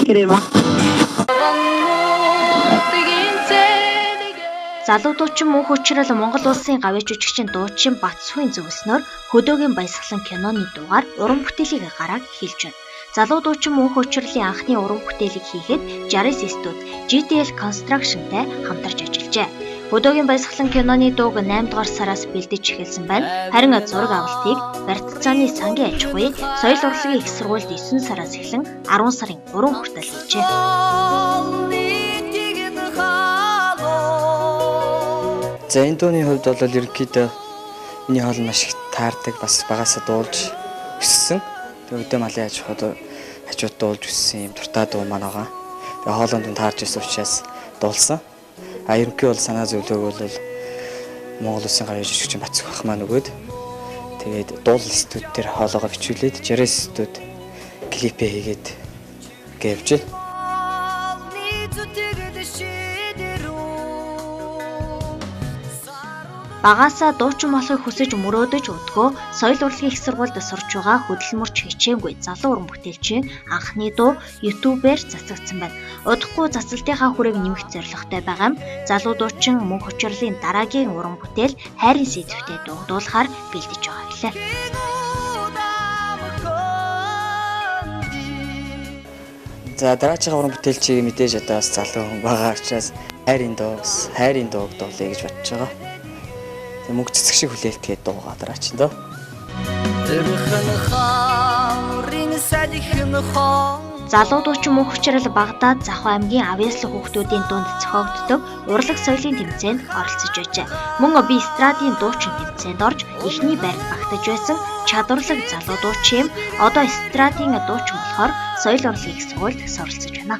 тэрээр баг. Залуу дуучин мөнх учрал Монгол улсын гавьяа жүжигчин дуучин Батсуйн зөвлснөөр Хөдөөгийн баясгалан киноны дуугаар уран бүтээлийг гараад эхэлж байна. Залуу дуучин мөнх учралын анхны уран бүтээлийг хийхэд Jaris студи GTL Construction-тай хамтарч ажиллажээ. Хөдөөгийн баясгалан киноны дууг 8 дугаар сараас бэлдэж эхэлсэн байна. Харин зураг авалтыг барьцааны сангийн аж ахуй, соёл урлагийн их сургуульд 9 сараас эхлэн 10 сарын 3 хүртэл хийжээ. За энэ дууны хувьд бол ерөнхийдөө миний хоол маш их таардаг, бас багасаа дуулж өссөн. Тэгээ өдөө малын аж ахуйд хажууд дуулж өссөн юм дуртай дуу маань байгаа. Тэгээ хоолонд нь таарч ирсэн учраас дуулсан. Ерөнхий бол санаа зөвлөөг бол Монгол Улсын гавьяа жүжигчин Батсуй ах маань өгөөд тэгээд дуул студи дээр хоолоогоо бичүүлээд Jaris студи клипээ хийгээд гээвж. Багаасаа дуучин болохыг хүсэж мөрөөдөж өдгөө соёл урлагийн их сургуульд сурч байгаа хөдөлмөрч хичээнгүй залуу уран бүтээлчийн анхны дуу YouTube-ээр цацагдсан байна. Удахгүй цацалтынхаа хүрээг нэмэх зорилготой байгаа юм. Залуу дуучин мөнх учралын дараагийн уран бүтээл хайрын сэдвтэй дуугдуулахаар бэлдэж байгаа гэлээ. За дараагийн уран бүтээлчийг мэдээж одоо бас залуу хүн байгаа учраас хайрын дууг дуулъя гэж бодож байгаа. Мөнгө цэцэг шиг хүлээлтгээд дуугаа дараач энэ дөө. Залуу дуучин мөнх учрал Багдад Захуу аймгийн Авьяаслаг хүүхдүүдийн дунд зохиогддог урлаг соёлын тэмцээнд оролцож байжээ. Мөн би эстрадын дуучин тэмцээнд орж эхний байрт багтаж байсан чадварлаг залуу дуучин юм. Одоо эстрадын дуучин болохоор соёл урлагийн их сургуульд суралцж байна.